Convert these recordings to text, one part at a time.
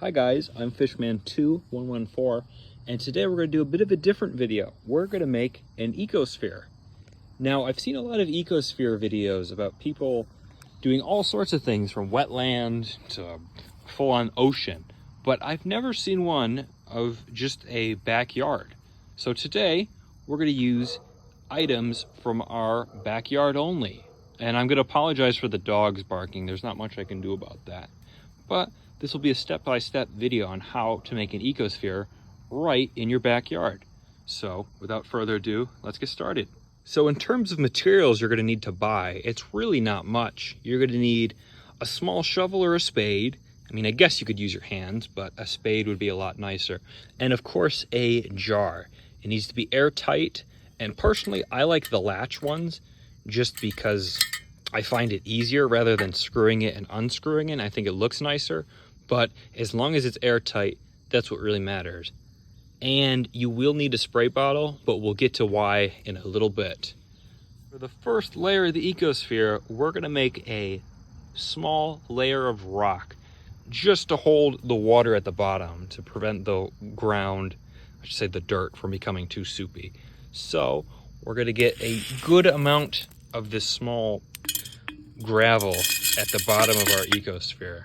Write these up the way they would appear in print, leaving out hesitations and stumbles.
Hi guys, I'm Fishman2114, and today we're going to do a bit of a different video. We're going to make an ecosphere. Now, I've seen a lot of ecosphere videos about people doing all sorts of things from wetland to full-on ocean, but I've never seen one of just a backyard. So today, we're going to use items from our backyard only. And I'm going to apologize for the dogs barking. There's not much I can do about that. But this will be a step-by-step video on how to make an ecosphere right in your backyard. So without further ado, let's get started. So in terms of materials you're going to need to buy, it's really not much. You're going to need a small shovel or a spade. I mean, I guess you could use your hands, but a spade would be a lot nicer. And of course, a jar. It needs to be airtight. And personally, I like the latch ones just because I find it easier rather than screwing it and unscrewing it. I think it looks nicer, but as long as it's airtight, that's what really matters. And you will need a spray bottle, but we'll get to why in a little bit. For the first layer of the ecosphere, we're gonna make a small layer of rock just to hold the water at the bottom to prevent the ground, I should say the dirt, from becoming too soupy. So we're gonna get a good amount of this small gravel at the bottom of our ecosphere.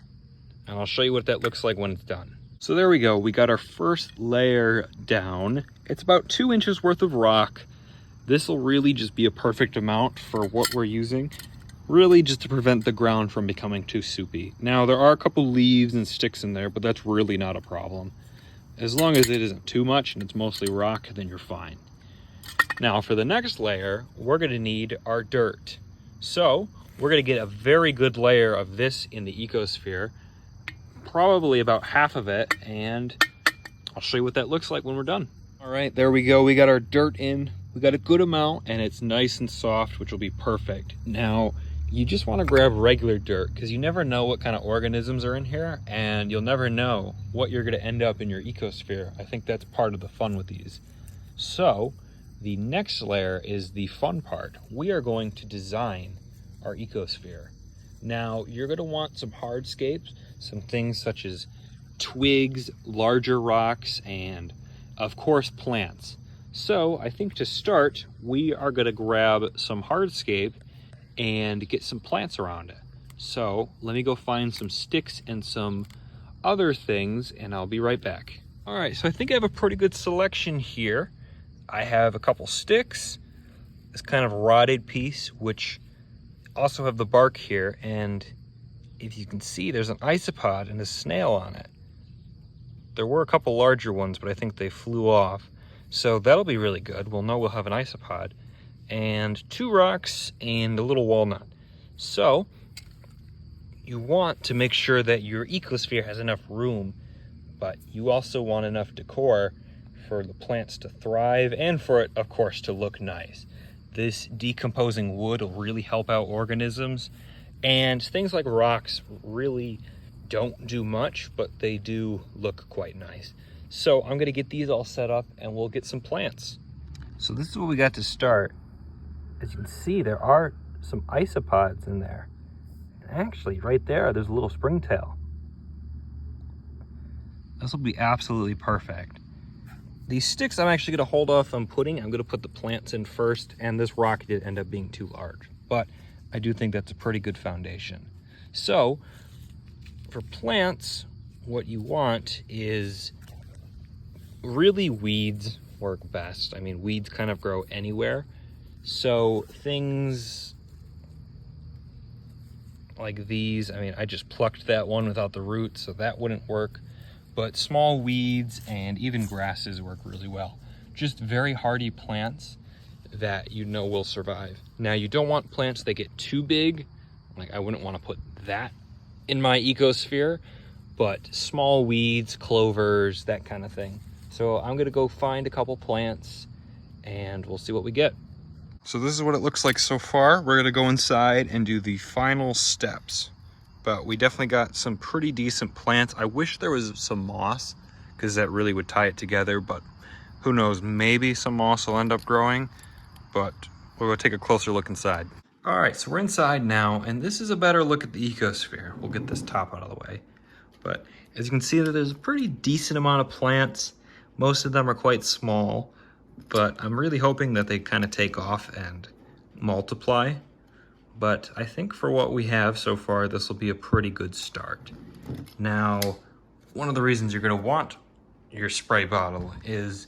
And I'll show you what that looks like when it's done. So there we go, we got our first layer down. It's about 2 inches worth of rock. This will really just be a perfect amount for what we're using. Really just to prevent the ground from becoming too soupy. Now there are a couple leaves and sticks in there, but that's really not a problem. As long as it isn't too much and it's mostly rock, then you're fine. Now for the next layer, we're gonna need our dirt. So we're gonna get a very good layer of this in the ecosphere, probably about half of it, and I'll show you what that looks like when we're done. All right, there we go. We got our dirt in. We got a good amount and it's nice and soft, which will be perfect. Now, you just wanna grab regular dirt because you never know what kind of organisms are in here and you'll never know what you're gonna end up in your ecosphere. I think that's part of the fun with these. So, the next layer is the fun part. We are going to design our ecosphere. Now, you're going to want some hardscapes, some things such as twigs, larger rocks, and of course plants. So I think to start, we are going to grab some hardscape and get some plants around it. So let me go find some sticks and some other things and I'll be right back. All right, so I think I have a pretty good selection here. I have a couple sticks, this kind of rotted piece, which also have the bark here, and if you can see, there's an isopod and a snail on it. There were a couple larger ones, but I think they flew off. So that'll be really good. We'll know we'll have an isopod. And 2 rocks and a little walnut. So you want to make sure that your ecosphere has enough room, but you also want enough decor for the plants to thrive and for it, of course, to look nice. This decomposing wood will really help out organisms, and things like rocks really don't do much, but they do look quite nice. So I'm gonna get these all set up and we'll get some plants. So this is what we got to start. As you can see, there are some isopods in there. And actually, right there's a little springtail. This will be absolutely perfect. These sticks I'm actually gonna hold off on putting. I'm gonna put the plants in first, and this rock did end up being too large, but I do think that's a pretty good foundation. So for plants, what you want is really weeds work best. I mean, weeds kind of grow anywhere. So things like these, I mean, I just plucked that one without the roots, so that wouldn't work. But small weeds and even grasses work really well. Just very hardy plants that you know will survive. Now, you don't want plants that get too big. Like, I wouldn't want to put that in my ecosphere, but small weeds, clovers, that kind of thing. So I'm gonna go find a couple plants and we'll see what we get. So this is what it looks like so far. We're gonna go inside and do the final steps. But we definitely got some pretty decent plants. I wish there was some moss because that really would tie it together, but who knows, maybe some moss will end up growing, but we'll go take a closer look inside. All right, so we're inside now, and this is a better look at the ecosphere. We'll get this top out of the way. But as you can see, there's a pretty decent amount of plants. Most of them are quite small, but I'm really hoping that they kind of take off and multiply. But I think for what we have so far, this will be a pretty good start. Now, one of the reasons you're going to want your spray bottle is,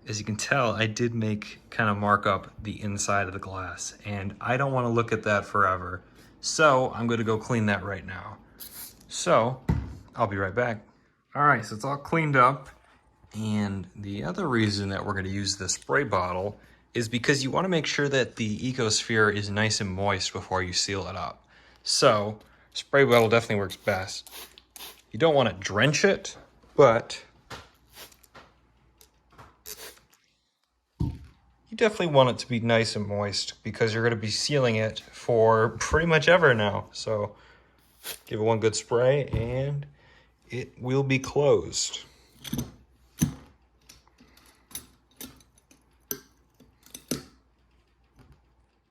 as you can tell, I did kind of mark up the inside of the glass, and I don't want to look at that forever. So I'm going to go clean that right now. So I'll be right back. All right, so it's all cleaned up. And the other reason that we're going to use the spray bottle is because you want to make sure that the Ecosphere is nice and moist before you seal it up. So spray bottle definitely works best. You don't want to drench it, but you definitely want it to be nice and moist because you're going to be sealing it for pretty much ever now. So give it one good spray and it will be closed.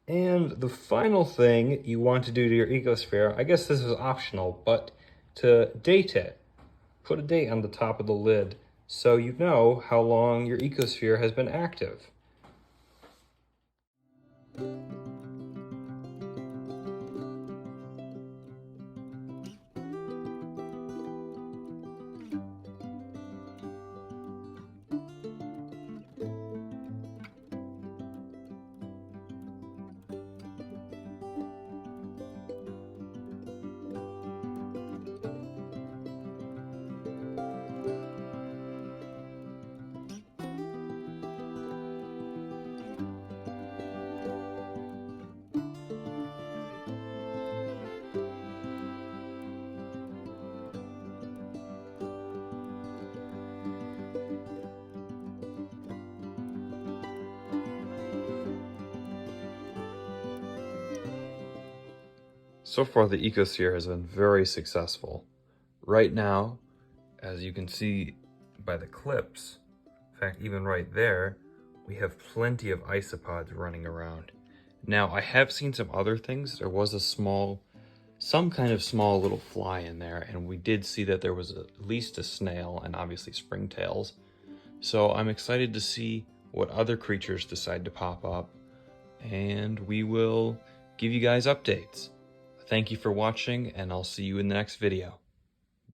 And the final thing you want to do to your Ecosphere, I guess this is optional, but to date it. Put a date on the top of the lid so you know how long your Ecosphere has been active. So far, the Ecosphere has been very successful. Right now, as you can see by the clips, in fact, even right there, we have plenty of isopods running around. Now, I have seen some other things. There was some kind of small little fly in there, and we did see that there was at least a snail and obviously springtails. So I'm excited to see what other creatures decide to pop up, and we will give you guys updates. Thank you for watching, and I'll see you in the next video.